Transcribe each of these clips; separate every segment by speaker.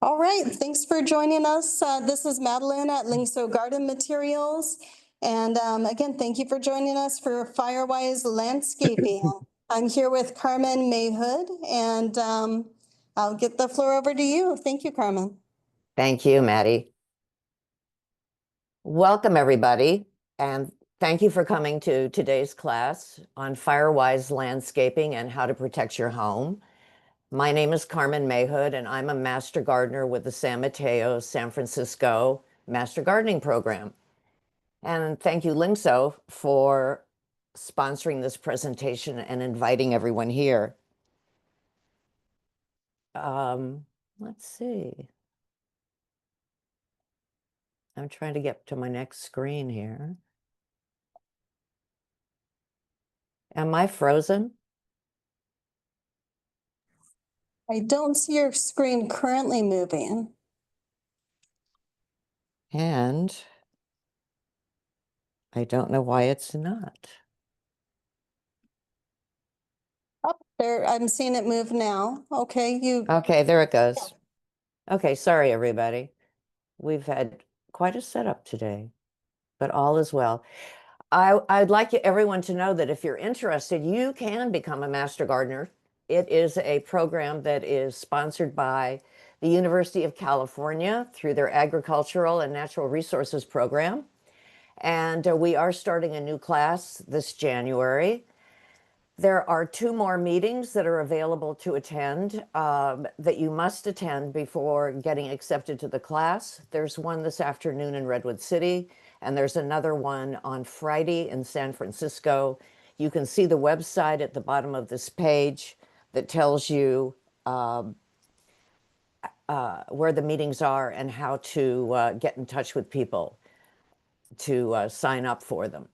Speaker 1: All right, thanks for joining us. This is Madeline at Lingso Garden Materials. And again, thank you for joining us for Firewise Landscaping. I'm here with Carmen Mahood, and I'll get the floor over to you. Thank you, Carmen.
Speaker 2: Thank you, Maddie. Welcome, everybody, and thank you for coming to today's class on Firewise Landscaping and how to protect your home. My name is Carmen Mahood, and I'm a master gardener with the San Mateo, San Francisco Master Gardening Program. And thank you, Lingso, for sponsoring this presentation and inviting everyone here. Let's see. I'm trying to get to my next screen here. Am I frozen?
Speaker 1: I don't see your screen currently moving.
Speaker 2: And I don't know why it's not.
Speaker 1: Up there, I'm seeing it move now. Okay,
Speaker 2: Okay, there it goes. Okay, sorry, everybody. We've had quite a setup today, but all is well. I'd like everyone to know that if you're interested, you can become a master gardener. It is a program that is sponsored by the University of California through their Agricultural and Natural Resources program. And we are starting a new class this January. There are 2 more meetings that are available to attend that you must attend before getting accepted to the class. There's one this afternoon in Redwood City, and there's another one on Friday in San Francisco. You can see the website at the bottom of this page that tells you where the meetings are and how to get in touch with people to sign up for them.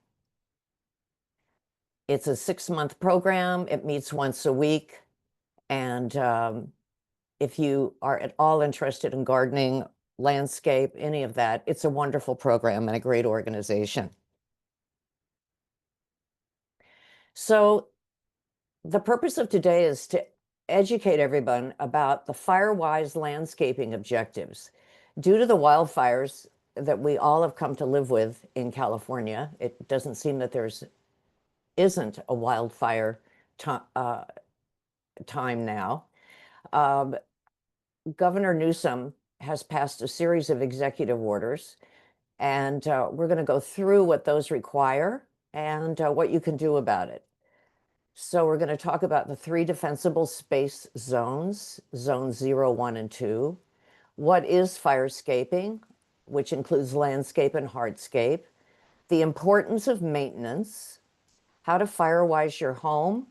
Speaker 2: It's a 6-month program. It meets once a week. And if you are at all interested in gardening, landscape, any of that, it's a wonderful program and a great organization. So the purpose of today is to educate everyone about the Firewise landscaping objectives. Due to the wildfires that we all have come to live with in California, it doesn't seem that isn't a wildfire time now. Governor Newsom has passed a series of executive orders, and we're going to go through what those require and what you can do about it. So we're going to talk about the 3 defensible space zones, zones 0, 1, and 2. What is firescaping, which includes landscape and hardscape, the importance of maintenance, how to firewise your home,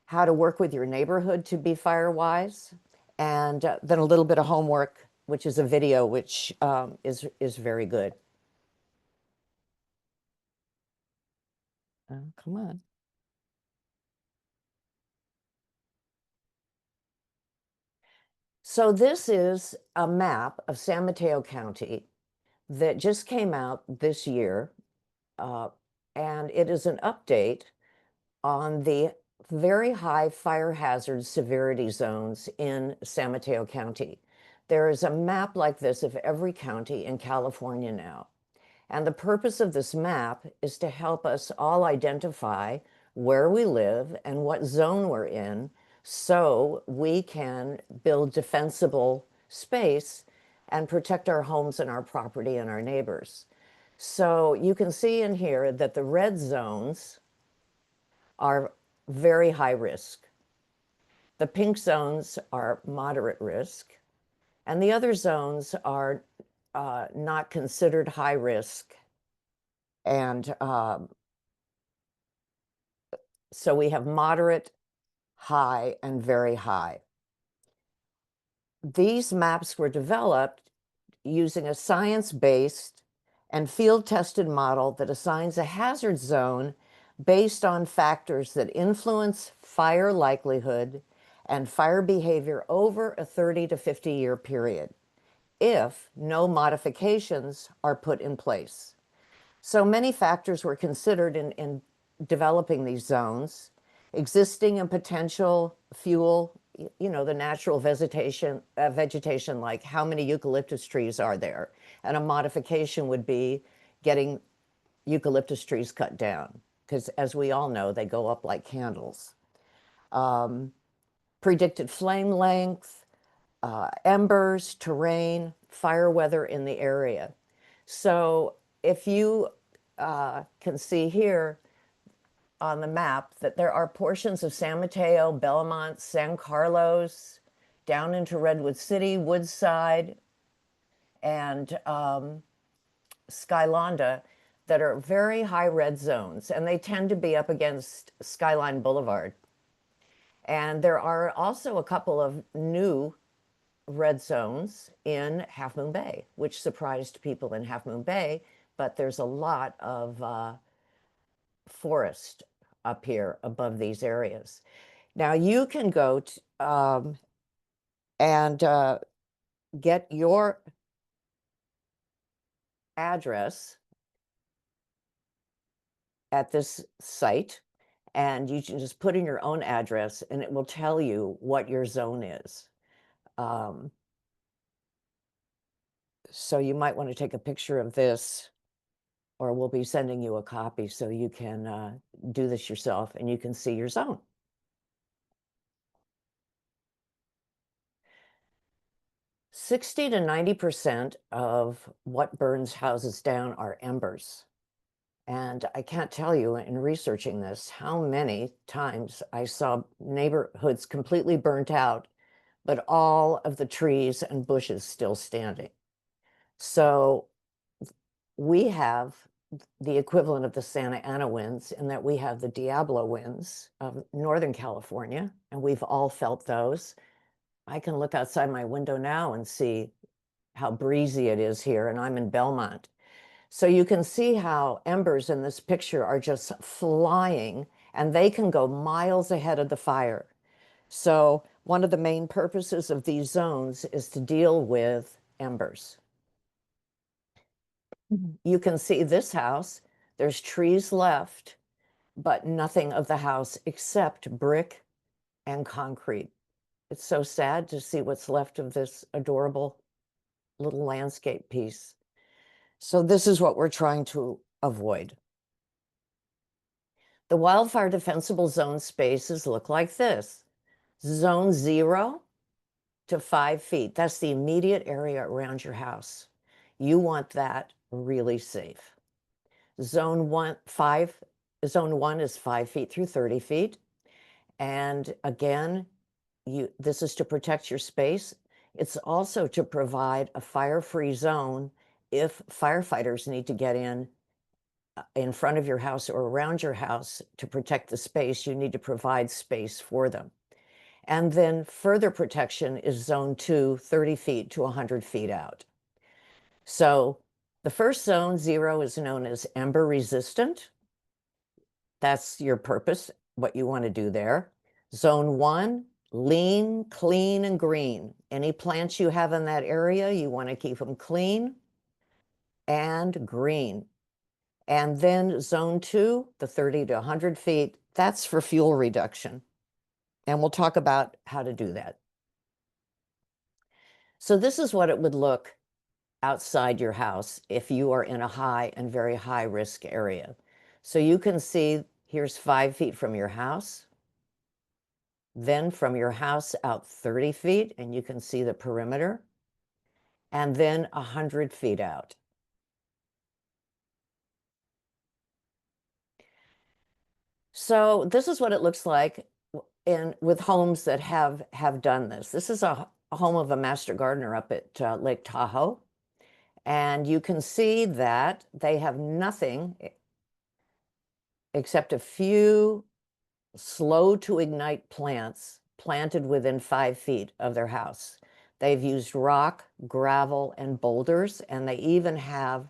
Speaker 2: how to work with your neighborhood to be firewise, and then a little bit of homework, which is a video, which is very good. Come on. So this is a map of San Mateo County that just came out this year, and it is an update on the very high fire hazard severity zones in San Mateo County. There is a map like this of every county in California now. And the purpose of this map is to help us all identify where we live and what zone we're in so we can build defensible space and protect our homes and our property and our neighbors. So you can see in here that the red zones are very high risk. The pink zones are moderate risk, and the other zones are not considered high risk. And so we have moderate, high, and very high. These maps were developed using a science-based and field-tested model that assigns a hazard zone based on factors that influence fire likelihood and fire behavior over a 30 to 50 year period, if no modifications are put in place. So many factors were considered in developing these zones: existing and potential fuel you know, the natural vegetation, like how many eucalyptus trees are there? And a modification would be getting eucalyptus trees cut down, because as we all know, they go up like candles. Predicted flame length, embers, terrain, fire weather in the area. So if you can see here on the map that there are portions of San Mateo, Belmont, San Carlos, down into Redwood City, Woodside, and Skylonda that are very high red zones, and they tend to be up against Skyline Boulevard. And there are also a couple of new red zones in Half Moon Bay, which surprised people in Half Moon Bay, but there's a lot of forest up here above these areas. Now you can go and get your address at this site, and you can just put in your own address and it will tell you what your zone is. So you might want to take a picture of this, or we'll be sending you a copy so you can do this yourself and you can see your zone. $60 to 90% of what burns houses down are embers. And I can't tell you in researching this how many times I saw neighborhoods completely burnt out, but all of the trees and bushes still standing. So we have the equivalent of the Santa Ana winds in that we have the Diablo winds of Northern California, and we've all felt those. I can look outside my window now and see how breezy it is here, and I'm in Belmont. So you can see how embers in this picture are just flying, and they can go miles ahead of the fire. So one of the main purposes of these zones is to deal with embers. You can see this house, there's trees left, but nothing of the house except brick and concrete. It's so sad to see what's left of this adorable little landscape piece. So this is what we're trying to avoid. The wildfire defensible zone spaces look like this. Zone 0 to 5 feet. That's the immediate area around your house. You want that really safe. Zone 1 is 5 feet through 30 feet. And again, this is to protect your space. It's also to provide a fire-free zone if firefighters need to get in front of your house or around your house to protect the space. You need to provide space for them. And then further protection is zone 2, 30 feet to 100 feet out. So the first zone, 0, is known as ember resistant. That's your purpose, what you want to do there. Zone 1, lean, clean, and green. Any plants you have in that area, you want to keep them clean and green. And then zone 2, the 30 to 100 feet, that's for fuel reduction. And we'll talk about how to do that. So this is what it would look outside your house if you are in a high and very high risk area. So you can see here's 5 feet from your house. Then from your house out 30 feet, and you can see the perimeter. And then 100 feet out. So this is what it looks like with homes that have done this. This is a home of a master gardener up at Lake Tahoe. And you can see that they have nothing except a few slow to ignite plants planted within 5 feet of their house. They've used rock, gravel, and boulders, and they even have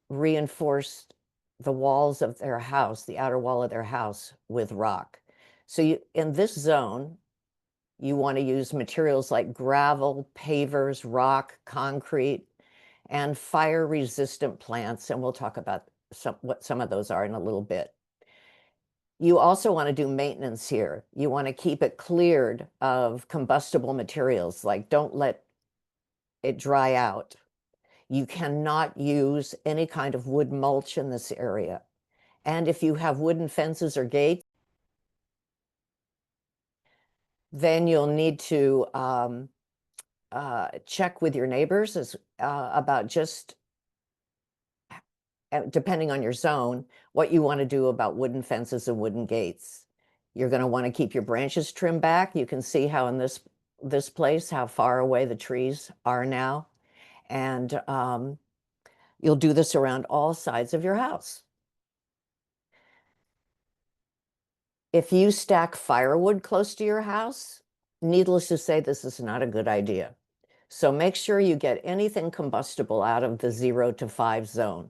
Speaker 2: reinforced the walls of their house, the outer wall of their house, with rock. So in this zone, you want to use materials like gravel, pavers, rock, concrete, and fire-resistant plants, and we'll talk about what some of those are in a little bit. You also want to do maintenance here. You want to keep it cleared of combustible materials, like don't let it dry out. You cannot use any kind of wood mulch in this area. And if you have wooden fences or gates, then you'll need to check with your neighbors about just, depending on your zone, what you want to do about wooden fences and wooden gates. You're going to want to keep your branches trimmed back. You can see how in this place, how far away the trees are now. And you'll do this around all sides of your house. If you stack firewood close to your house, needless to say, this is not a good idea. So make sure you get anything combustible out of the 0 to 5 zone.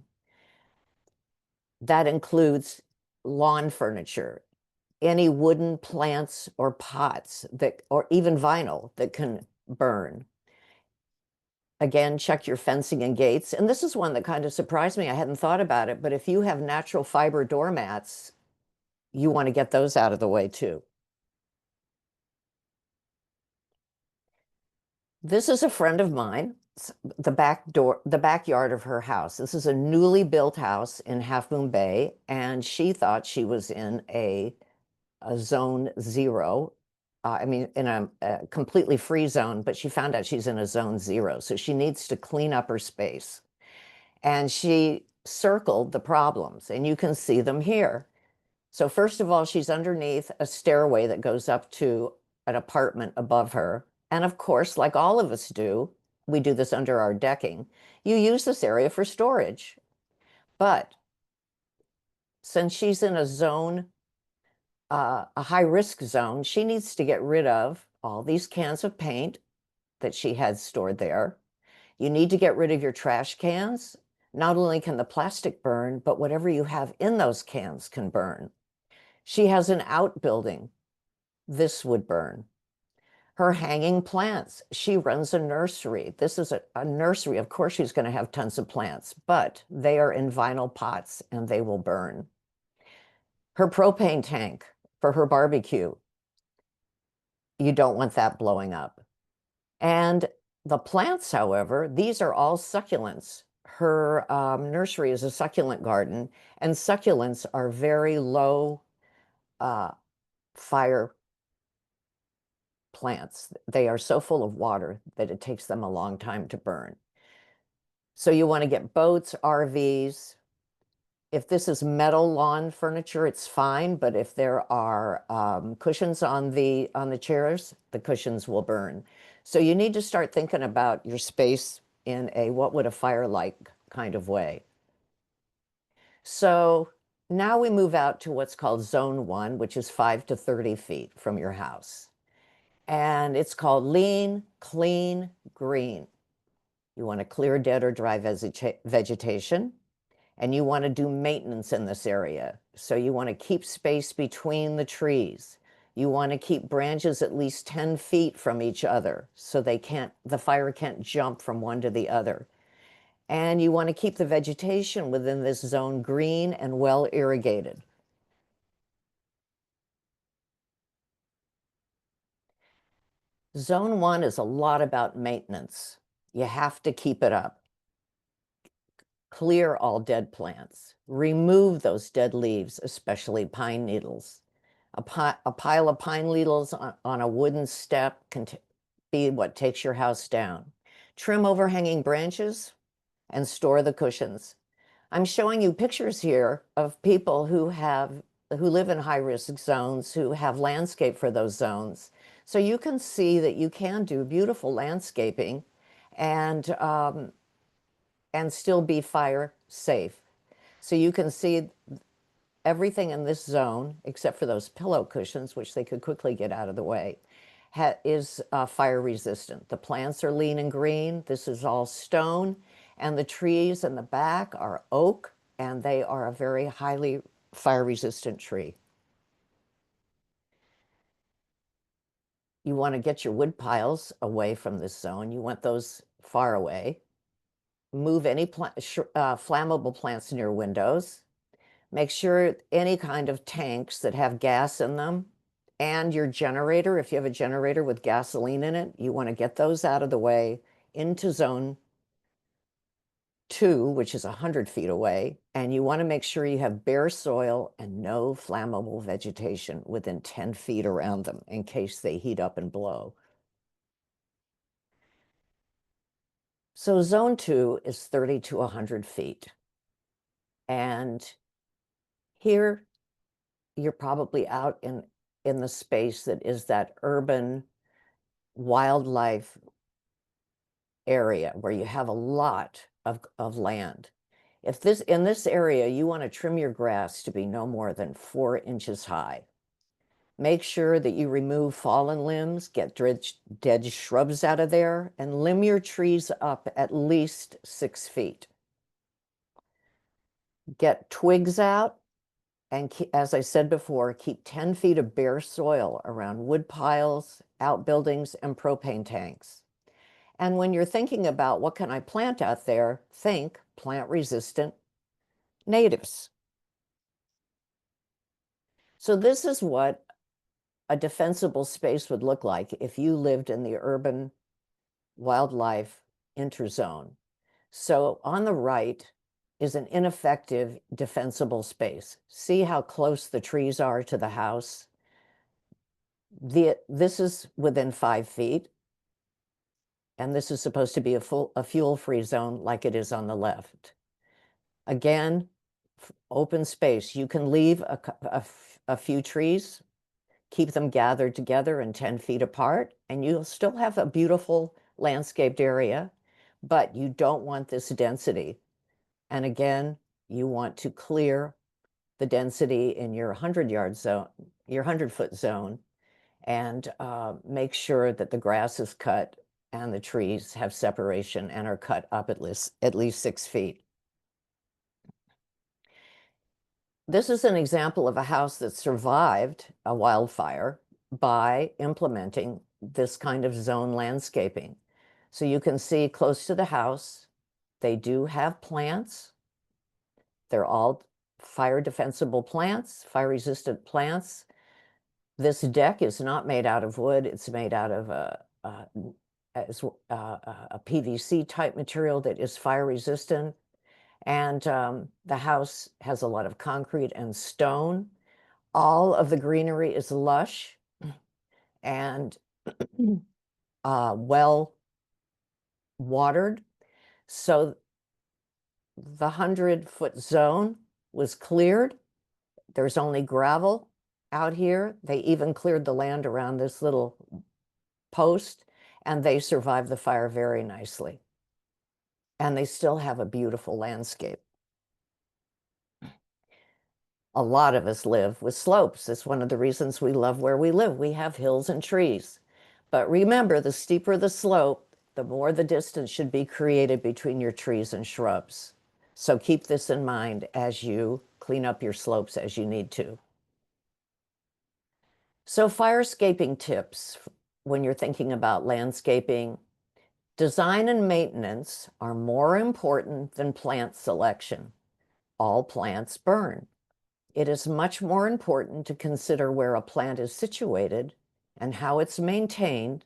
Speaker 2: That includes lawn furniture, any wooden plants or pots or even vinyl that can burn. Again, check your fencing and gates. And this is one that kind of surprised me. I hadn't thought about it, but if you have natural fiber doormats, you want to get those out of the way too. This is a friend of mine, the backyard of her house. This is a newly built house in Half Moon Bay, and she thought she was in a zone 0. I mean, in a completely free zone, but she found out she's in a zone 0. So she needs to clean up her space. And she circled the problems, and you can see them here. So first of all, she's underneath a stairway that goes up to an apartment above her. And of course, like all of us do, we do this under our decking. You use this area for storage. But since she's in a zone, a high-risk zone, she needs to get rid of all these cans of paint that she had stored there. You need to get rid of your trash cans. Not only can the plastic burn, but whatever you have in those cans can burn. She has an outbuilding. This would burn. Her hanging plants. She runs a nursery. This is a nursery. Of course, she's going to have tons of plants, but they are in vinyl pots and they will burn. Her propane tank for her barbecue. You don't want that blowing up. And the plants, however, these are all succulents. Her nursery is a succulent garden, and succulents are very low fire plants. They are so full of water that it takes them a long time to burn. So you want to get boats, RVs. If this is metal lawn furniture, it's fine. But if there are cushions on the chairs, the cushions will burn. So you need to start thinking about your space in a what would a fire like kind of way. So now we move out to what's called zone 1, which is 5 to 30 feet from your house. And it's called lean, clean, green. You want to clear dead or dry vegetation, and you want to do maintenance in this area. So you want to keep space between the trees. You want to keep branches at least 10 feet from each other so the fire can't jump from one to the other. And you want to keep the vegetation within this zone green and well irrigated. Zone 1 is a lot about maintenance. You have to keep it up. Clear all dead plants. Remove those dead leaves, especially pine needles. A pile of pine needles on a wooden step can be what takes your house down. Trim overhanging branches and store the cushions. I'm showing you pictures here of people who live in high-risk zones, who have landscape for those zones. So you can see that you can do beautiful landscaping and still be fire safe. So you can see everything in this zone, except for those pillow cushions, which they could quickly get out of the way, is fire resistant. The plants are lean and green. This is all stone, and the trees in the back are oak, and they are a very highly fire resistant tree. You want to get your wood piles away from this zone. You want those far away. Move any flammable plants near windows. Make sure any kind of tanks that have gas in them and your generator, if you have a generator with gasoline in it, you want to get those out of the way into zone 2, which is 100 feet away. And you want to make sure you have bare soil and no flammable vegetation within 10 feet around them in case they heat up and blow. So zone 2 is 30 to 100 feet. And here you're probably out in the space that is that urban wildlife area where you have a lot of land. If in this area, you want to trim your grass to be no more than 4 inches high. Make sure that you remove fallen limbs, get dead shrubs out of there, and limb your trees up at least 6 feet. Get twigs out, and as I said before, keep 10 feet of bare soil around wood piles, outbuildings, and propane tanks. And when you're thinking about what can I plant out there, think plant-resistant natives. So this is what a defensible space would look like if you lived in the urban wildlife interzone. So on the right is an ineffective defensible space. See how close the trees are to the house? This is within 5 feet. And this is supposed to be a fuel-free zone like it is on the left. Again, open space. You can leave a few trees, keep them gathered together and 10 feet apart, and you'll still have a beautiful landscaped area, but you don't want this density. And again, you want to clear the density in your 100-yard zone, your 100-foot zone, and make sure that the grass is cut and the trees have separation and are cut up at least 6 feet. This is an example of a house that survived a wildfire by implementing this kind of zone landscaping. So you can see close to the house, they do have plants. They're all fire defensible plants, fire resistant plants. This deck is not made out of wood. It's made out of a PVC type material that is fire resistant. And the house has a lot of concrete and stone. All of the greenery is lush and well watered. So the 100-foot zone was cleared. There's only gravel out here. They even cleared the land around this little post, and they survived the fire very nicely. And they still have a beautiful landscape. A lot of us live with slopes. It's one of the reasons we love where we live. We have hills and trees. But remember, the steeper the slope, the more the distance should be created between your trees and shrubs. So keep this in mind as you clean up your slopes as you need to. So firescaping tips when you're thinking about landscaping. Design and maintenance are more important than plant selection. All plants burn. It is much more important to consider where a plant is situated and how it's maintained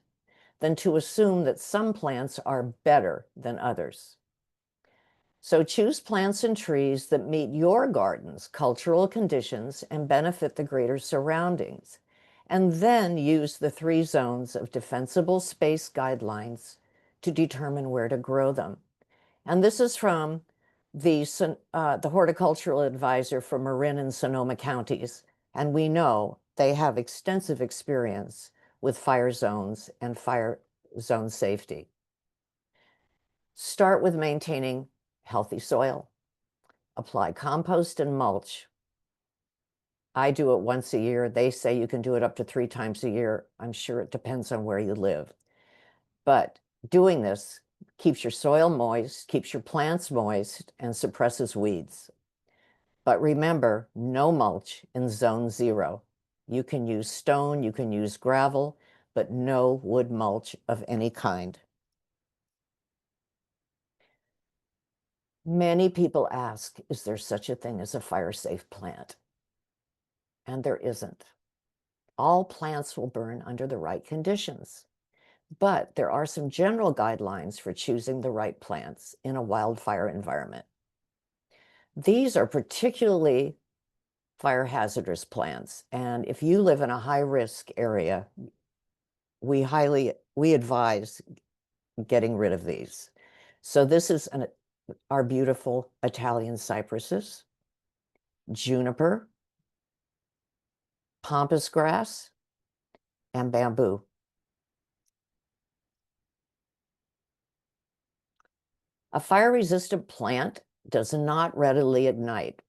Speaker 2: than to assume that some plants are better than others. So choose plants and trees that meet your garden's cultural conditions and benefit the greater surroundings, and then use the 3 zones of defensible space guidelines to determine where to grow them. And this is from the horticultural advisor for Marin and Sonoma counties. And we know they have extensive experience with fire zones and fire zone safety. Start with maintaining healthy soil. Apply compost and mulch. I do it once a year. They say you can do it up to 3 times a year. I'm sure it depends on where you live. But doing this keeps your soil moist, keeps your plants moist, and suppresses weeds. But remember, no mulch in zone 0. You can use stone, you can use gravel, but no wood mulch of any kind. Many people ask, is there such a thing as a fire-safe plant? And there isn't. All plants will burn under the right conditions, but there are some general guidelines for choosing the right plants in a wildfire environment. These are particularly fire hazardous plants, and if you live in a high-risk area, we advise getting rid of these. So this is our beautiful Italian cypresses, juniper, pampas grass, and bamboo. A fire-resistant plant does not readily ignite.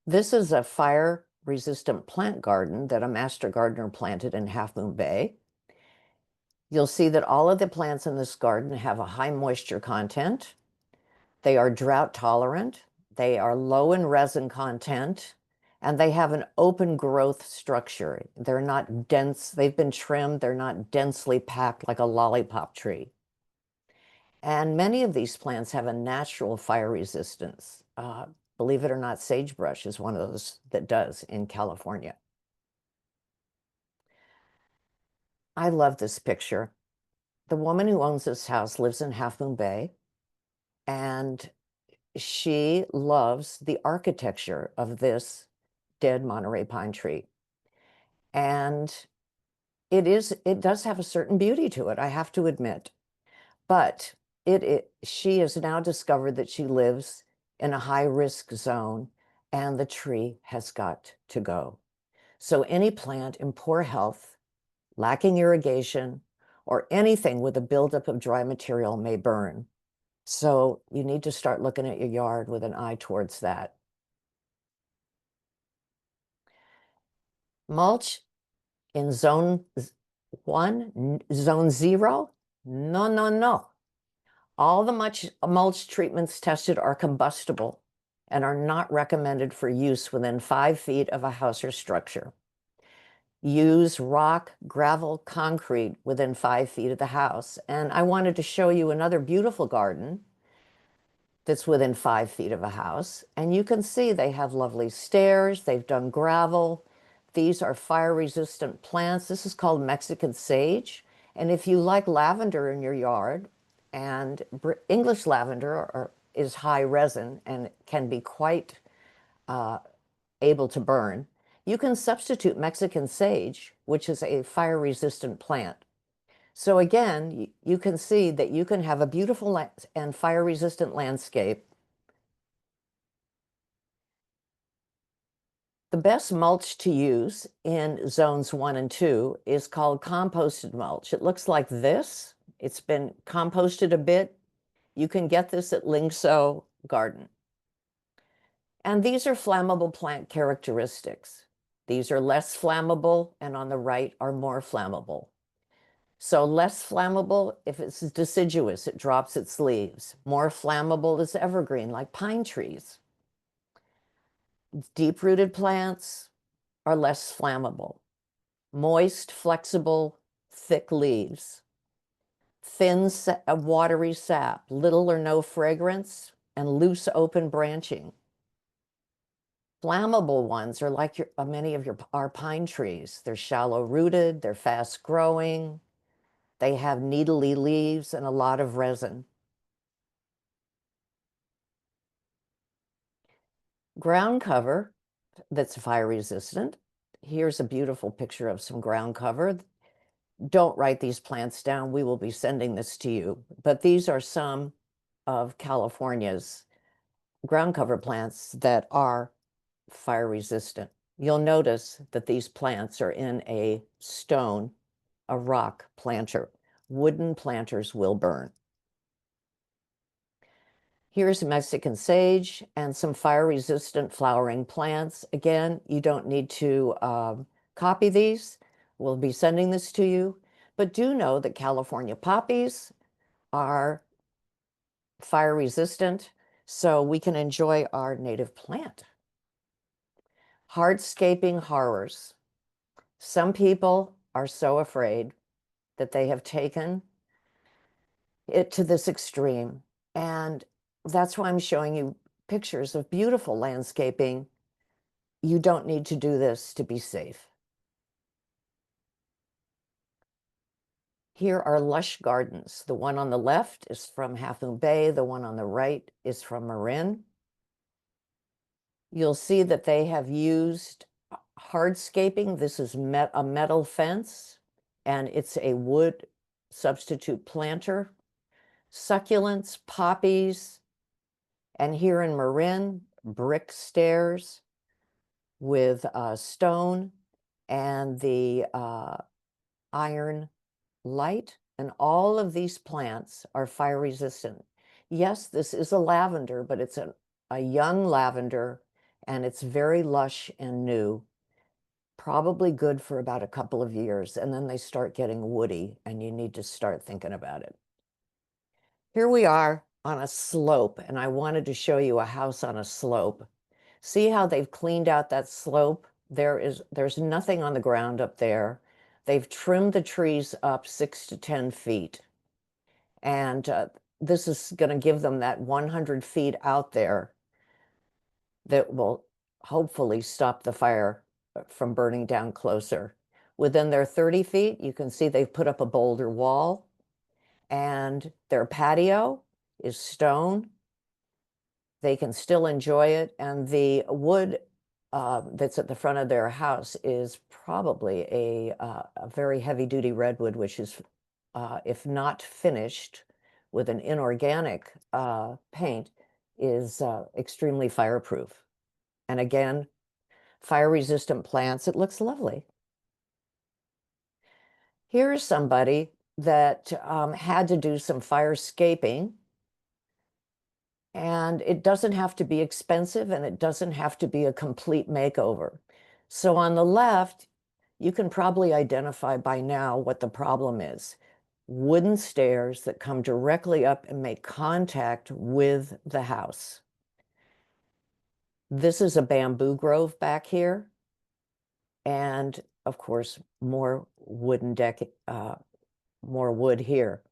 Speaker 2: This is a fire-resistant plant garden that a master gardener planted in Half Moon Bay. You'll see that all of the plants in this garden have a high moisture content. They are drought tolerant. They are low in resin content, and they have an open growth structure. They're not dense. They've been trimmed. They're not densely packed like a lollipop tree. And many of these plants have a natural fire resistance. Believe it or not, sagebrush is one of those that does in California. I love this picture. The woman who owns this house lives in Half Moon Bay, and she loves the architecture of this dead Monterey pine tree. And it does have a certain beauty to it, I have to admit. But she has now discovered that she lives in a high-risk zone, and the tree has got to go. So any plant in poor health, lacking irrigation, or anything with a buildup of dry material may burn. So you need to start looking at your yard with an eye towards that. Mulch in zone 1, zone 0? No, no, no. All the mulch treatments tested are combustible and are not recommended for use within 5 feet of a house or structure. Use rock, gravel, concrete within 5 feet of the house. And I wanted to show you another beautiful garden that's within 5 feet of a house. And you can see they have lovely stairs. They've done gravel. These are fire-resistant plants. This is called Mexican sage. And if you like lavender in your yard, and English lavender is high resin and can be quite able to burn, you can substitute Mexican sage, which is a fire-resistant plant. So again, you can see that you can have a beautiful and fire-resistant landscape. The best mulch to use in zones 1 and 2 is called composted mulch. It looks like this. It's been composted a bit. You can get this at Lingso Garden. And these are flammable plant characteristics. These are less flammable, and on the right are more flammable. So less flammable, if it's deciduous, it drops its leaves. More flammable is evergreen, like pine trees. Deep-rooted plants are less flammable. Moist, flexible, thick leaves. Thin, watery sap, little or no fragrance, and loose, open branching. Flammable ones are like many of our pine trees. They're shallow-rooted, they're fast-growing, they have needly leaves and a lot of resin. Ground cover that's fire-resistant. Here's a beautiful picture of some ground cover. Don't write these plants down. We will be sending this to you. But these are some of California's ground cover plants that are fire resistant. You'll notice that these plants are in a rock planter. Wooden planters will burn. Here's Mexican sage and some fire-resistant flowering plants. Again, you don't need to copy these. We'll be sending this to you. But do know that California poppies are fire-resistant, so we can enjoy our native plant. Hardscaping horrors. Some people are so afraid that they have taken it to this extreme. And that's why I'm showing you pictures of beautiful landscaping. You don't need to do this to be safe. Here are lush gardens. The one on the left is from Half Moon Bay. The one on the right is from Marin. You'll see that they have used hardscaping. This is a metal fence, and it's a wood substitute planter. Succulents, poppies, and here in Marin, brick stairs with stone and the iron light. And all of these plants are fire resistant. Yes, this is a lavender, but it's a young lavender, and it's very lush and new, probably good for about a couple of years, and then they start getting woody, and you need to start thinking about it. Here we are on a slope, and I wanted to show you a house on a slope. See how they've cleaned out that slope? There's nothing on the ground up there. They've trimmed the trees up 6 to 10 feet. And this is going to give them that 100 feet out there that will hopefully stop the fire from burning down closer. Within their 30 feet, you can see they've put up a boulder wall, and their patio is stone. They can still enjoy it, and the wood that's at the front of their house is probably a very heavy-duty redwood, which is, if not finished with an inorganic paint, is extremely fireproof. And again, fire-resistant plants. It looks lovely. Here's somebody that had to do some firescaping. And it doesn't have to be expensive, and it doesn't have to be a complete makeover. So on the left, you can probably identify by now what the problem is. Wooden stairs that come directly up and make contact with the house. This is a bamboo grove back here. And of course, more wooden deck, more wood here.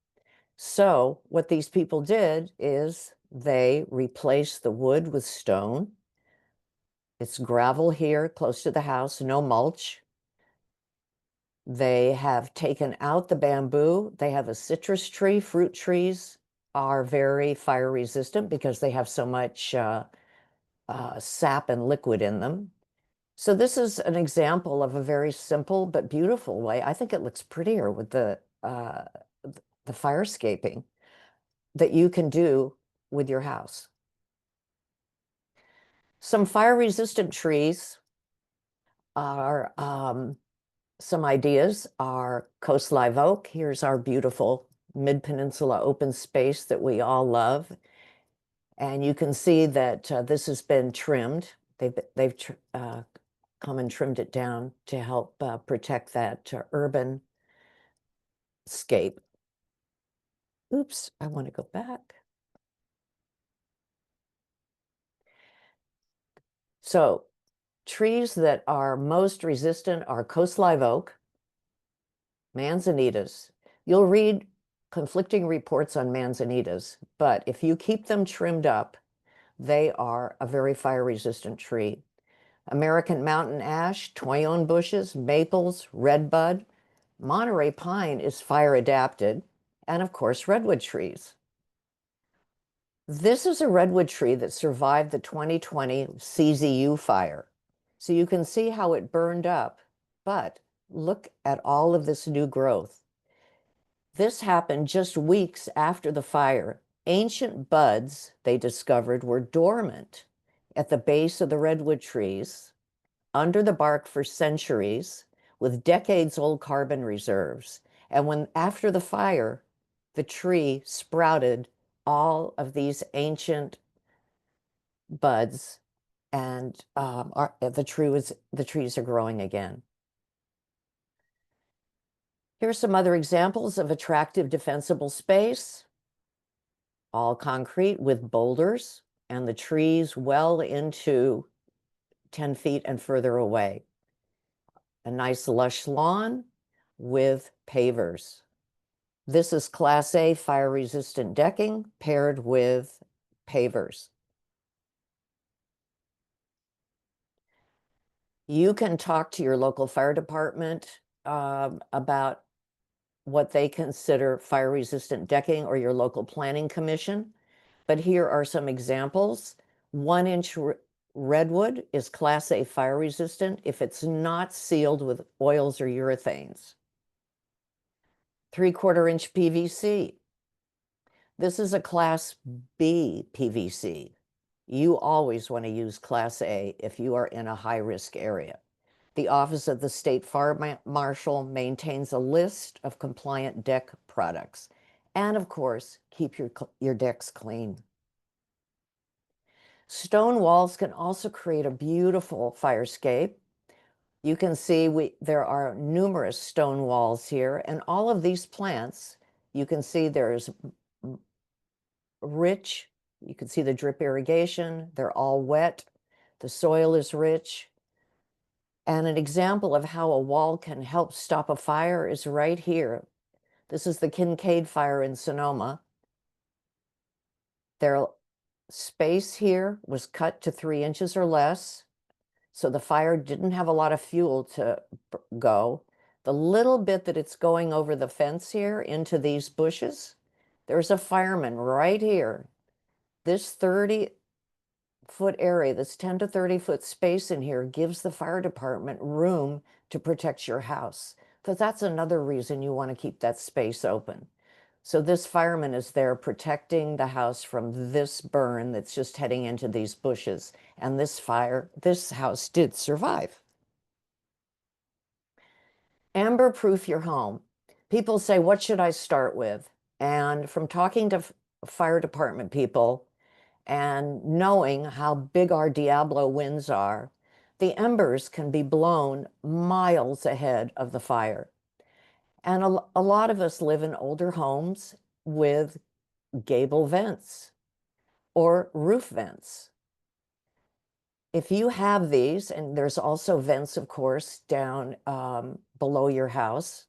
Speaker 2: So what these people did is they replaced the wood with stone. It's gravel here close to the house, no mulch. They have taken out the bamboo. They have a citrus tree. Fruit trees are very fire resistant because they have so much sap and liquid in them. So this is an example of a very simple but beautiful way. I think it looks prettier with the firescaping that you can do with your house. Some fire-resistant trees are, some ideas are coast live oak. Here's our beautiful mid-peninsula open space that we all love. And you can see that this has been trimmed. They've come and trimmed it down to help protect that urban scape. Oops, I want to go back. So trees that are most resistant are coast live oak, manzanitas. You'll read conflicting reports on manzanitas, but if you keep them trimmed up, they are a very fire-resistant tree. American mountain ash, toyon bushes, maples, redbud. Monterey pine is fire-adapted, and of course, redwood trees. This is a redwood tree that survived the 2020 CZU fire. So you can see how it burned up, but look at all of this new growth. This happened just weeks after the fire. Ancient buds, they discovered, were dormant at the base of the redwood trees, under the bark for centuries, with decades-old carbon reserves. And after the fire, the tree sprouted all of these ancient buds, and the trees are growing again. Here's some other examples of attractive defensible space. All concrete with boulders, and the trees well into 10 feet and further away. A nice lush lawn with pavers. This is Class A fire-resistant decking paired with pavers. You can talk to your local fire department about what they consider fire-resistant decking, or your local planning commission. But here are some examples. 1-inch redwood is Class A fire resistant if it's not sealed with oils or urethanes. 3/4-inch PVC. This is a Class B PVC. You always want to use Class A if you are in a high-risk area. The Office of the State Fire Marshal maintains a list of compliant deck products. And of course, keep your decks clean. Stone walls can also create a beautiful fire escape. You can see there are numerous stone walls here, and all of these plants, you can see there's rich, you can see the drip irrigation, they're all wet, the soil is rich. And an example of how a wall can help stop a fire is right here. This is the Kincaid fire in Sonoma. Their space here was cut to 3 inches or less, so the fire didn't have a lot of fuel to go. The little bit that it's going over the fence here into these bushes, there's a fireman right here. This 30-foot area, this 10 to 30-foot space in here gives the fire department room to protect your house. So that's another reason you want to keep that space open. So this fireman is there protecting the house from this burn that's just heading into these bushes. And this house did survive. Amber-proof your home. People say, what should I start with? And from talking to fire department people and knowing how big our Diablo winds are, the embers can be blown miles ahead of the fire. And a lot of us live in older homes with gable vents or roof vents. If you have these, and there's also vents, of course, down below your house,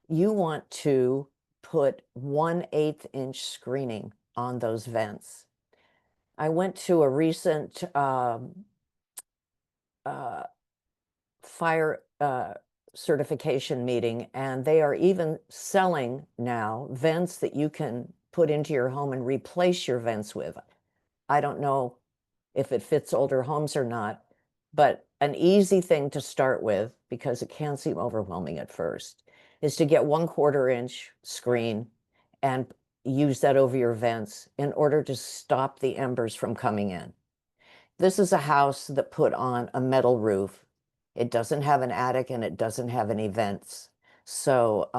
Speaker 2: you want to put 1/8 inch screening on those vents. I went to a recent fire certification meeting, and they are even selling now vents that you can put into your home and replace your vents with. I don't know if it fits older homes or not, but an easy thing to start with, because it can seem overwhelming at first, is to get 1/4 inch screen and use that over your vents in order to stop the embers from coming in. This is a house that put on a metal roof. It doesn't have an attic and it doesn't have any vents. So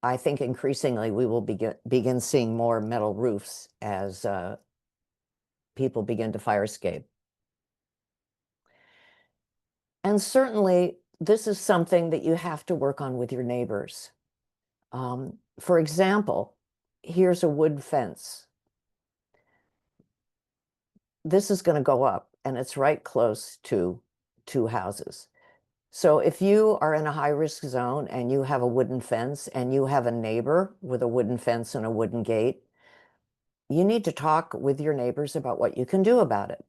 Speaker 2: I think increasingly we will begin seeing more metal roofs as people begin to fire escape. And certainly this is something that you have to work on with your neighbors. For example, here's a wood fence. This is going to go up, and it's right close to 2 houses. So if you are in a high-risk zone and you have a wooden fence and you have a neighbor with a wooden fence and a wooden gate, you need to talk with your neighbors about what you can do about it.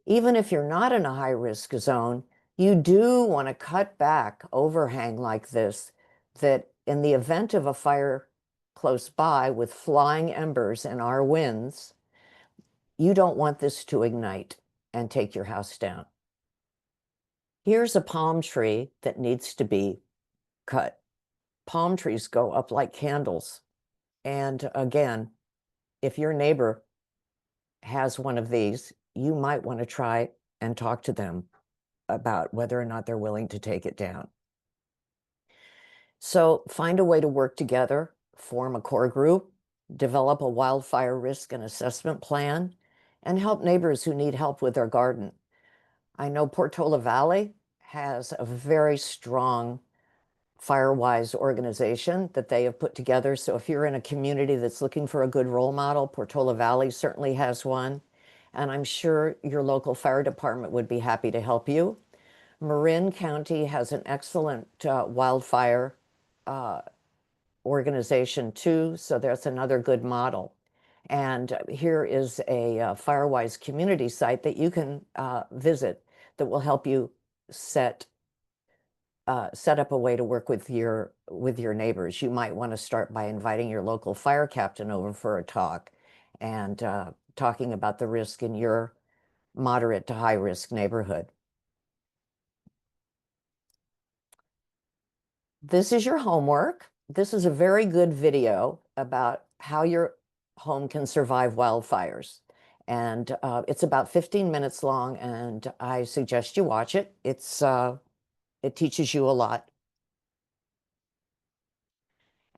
Speaker 2: Even if you're not in a high-risk zone, you do want to cut back overhang like this, that in the event of a fire close by with flying embers and our winds, you don't want this to ignite and take your house down. Here's a palm tree that needs to be cut. Palm trees go up like candles. And again, if your neighbor has one of these, you might want to try and talk to them about whether or not they're willing to take it down. So find a way to work together, form a core group, develop a wildfire risk and assessment plan, and help neighbors who need help with their garden. I know Portola Valley has a very strong Firewise organization that they have put together. So if you're in a community that's looking for a good role model, Portola Valley certainly has one. And I'm sure your local fire department would be happy to help you. Marin County has an excellent wildfire organization too, so that's another good model. And here is a Firewise community site that you can visit. that will help you set up a way to work with your neighbors. You might want to start by inviting your local fire captain over for a talk and talking about the risk in your moderate to high risk neighborhood. This is your homework. This is a very good video about how your home can survive wildfires. And it's about 15 minutes long, and I suggest you watch it. It teaches you a lot.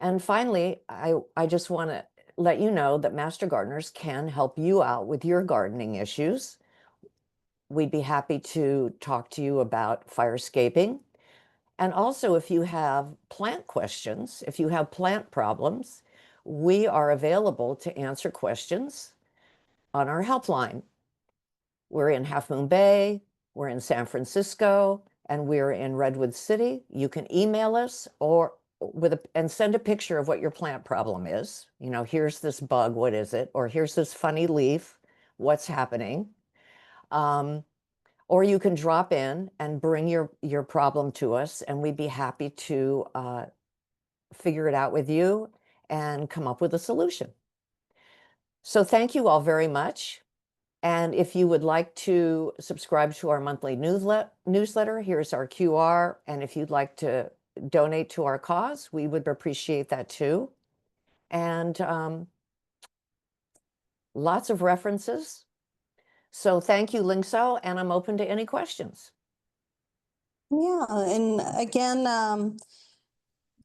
Speaker 2: And finally, I just want to let you know that Master Gardeners can help you out with your gardening issues. We'd be happy to talk to you about firescaping. And also, if you have plant questions, if you have plant problems, we are available to answer questions on our helpline. We're in Half Moon Bay, we're in San Francisco, and we're in Redwood City. You can email us or and send a picture of what your plant problem is. You know, here's this bug, what is it? Or here's this funny leaf, what's happening? Or you can drop in and bring your problem to us, and we'd be happy to figure it out with you and come up with a solution. So thank you all very much. And if you would like to subscribe to our monthly newsletter, here's our QR. And if you'd like to donate to our cause, we would appreciate that too. And lots of references. So thank you, Lingso, and I'm open to any questions.
Speaker 1: Yeah, and again,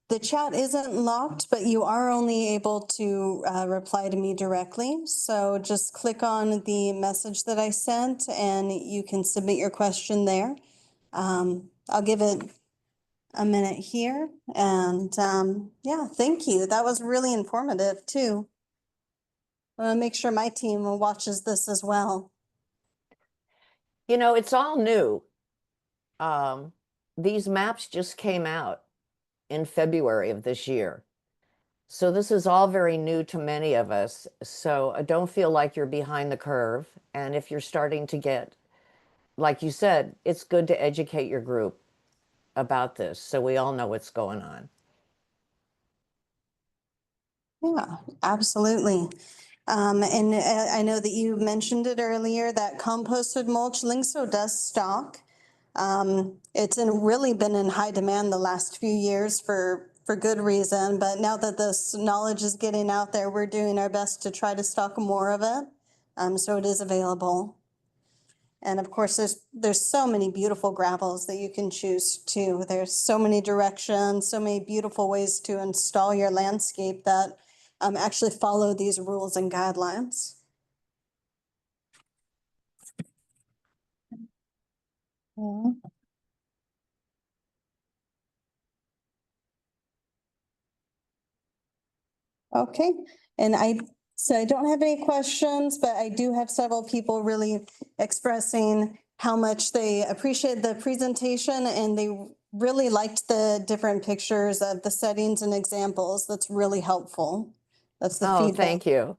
Speaker 1: the chat isn't locked, but you are only able to reply to me directly. So just click on the message that I sent and you can submit your question there. I'll give it a minute here. And yeah, thank you. That was really informative too. I want to make sure my team watches this as well.
Speaker 2: You know, it's all new. These maps just came out in February of this year. So this is all very new to many of us. So don't feel like you're behind the curve. And if you're starting to get, like you said, it's good to educate your group about this so we all know what's going on.
Speaker 1: Yeah, absolutely. And I know that you mentioned it earlier that composted mulch Lingso does stock. It's really been in high demand the last few years for good reason. But now that this knowledge is getting out there, we're doing our best to try to stock more of it. So it is available. And of course, there's so many beautiful gravels that you can choose too. There's so many directions, so many beautiful ways to install your landscape that actually follow these rules and guidelines. Yeah. Okay, and so I don't have any questions, but I do have several people really expressing how much they appreciate the presentation and they really liked the different pictures of the settings and examples. That's really helpful. That's the feedback.
Speaker 2: Thank you.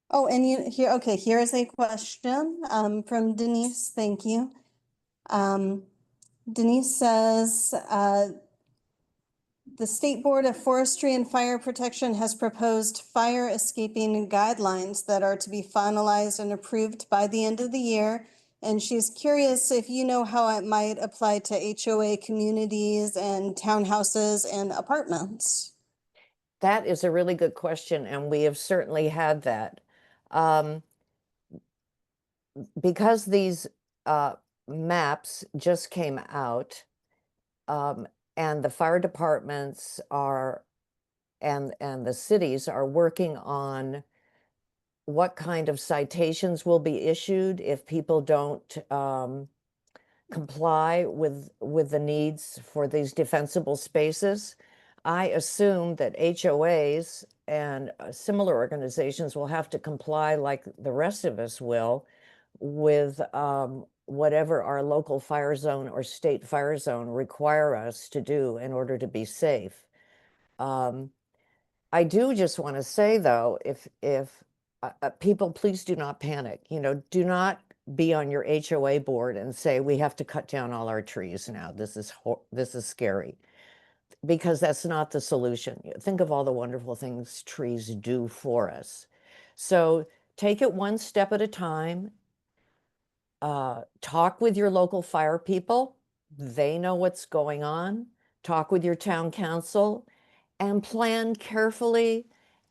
Speaker 1: Oh, and okay, here is a question from Denise. Thank you. Denise says, the State Board of Forestry and Fire Protection has proposed fire escaping guidelines that are to be finalized and approved by the end of the year. And she's curious if you know how it might apply to HOA communities and townhouses and apartments.
Speaker 2: That is a really good question, and we have certainly had that. Because these maps just came out, and the fire departments are and the cities are working on what kind of citations will be issued if people don't comply with the needs for these defensible spaces. I assume that HOAs and similar organizations will have to comply like the rest of us will with whatever our local fire zone or state fire zone require us to do in order to be safe. I do just want to say though, if people, please do not panic. You know, do not be on your HOA board and say, we have to cut down all our trees now. This is scary, because that's not the solution. Think of all the wonderful things trees do for us. So take it one step at a time. Talk with your local fire people. They know what's going on. Talk with your town council and plan carefully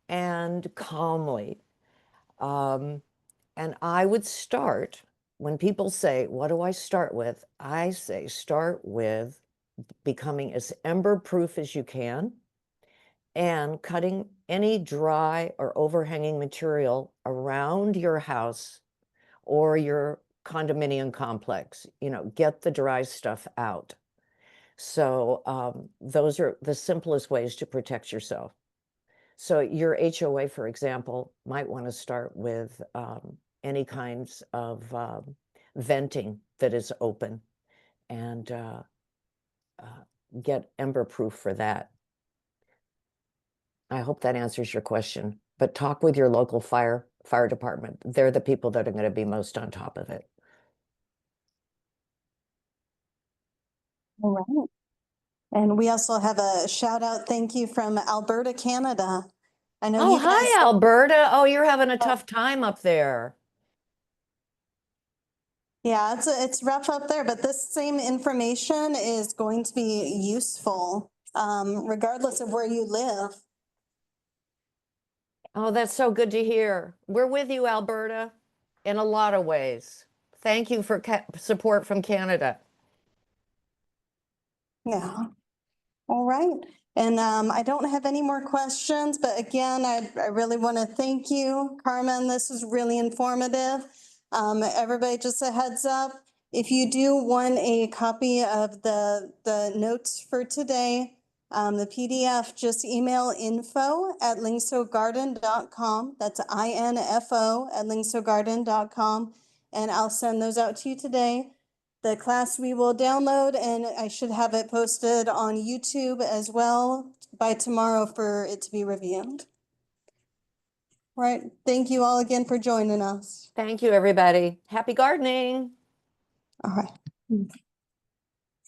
Speaker 2: and calmly. And I would start, when people say, what do I start with? I say, start with becoming as ember-proof as you can and cutting any dry or overhanging material around your house or your condominium complex. Get the dry stuff out. So those are the simplest ways to protect yourself. So your HOA, for example, might want to start with any kinds of venting that is open, and get ember-proof for that. I hope that answers your question. But talk with your local fire department. They're the people that are going to be most on top of it.
Speaker 1: All right. And we also have a shout out thank you from Alberta, Canada. I know
Speaker 2: Oh,
Speaker 1: you guys.
Speaker 2: hi, Alberta. Oh, you're having a tough time up there.
Speaker 1: Yeah, it's rough up there, but this same information is going to be useful, regardless of where you live.
Speaker 2: Oh, that's so good to hear. We're with you, Alberta, in a lot of ways. Thank you for support from Canada.
Speaker 1: Yeah. All right. And I don't have any more questions, but again, I really want to thank you, Carmen. This is really informative. Everybody, just a heads up, if you do want a copy of the notes for today, the PDF, just email info@lingsogarden.com. That's info@lingsogarden.com. And I'll send those out to you today. The class we will download, and I should have it posted on YouTube as well by tomorrow for it to be reviewed. Right. Thank you all again for joining us.
Speaker 2: Thank you, everybody. Happy gardening.
Speaker 1: All right.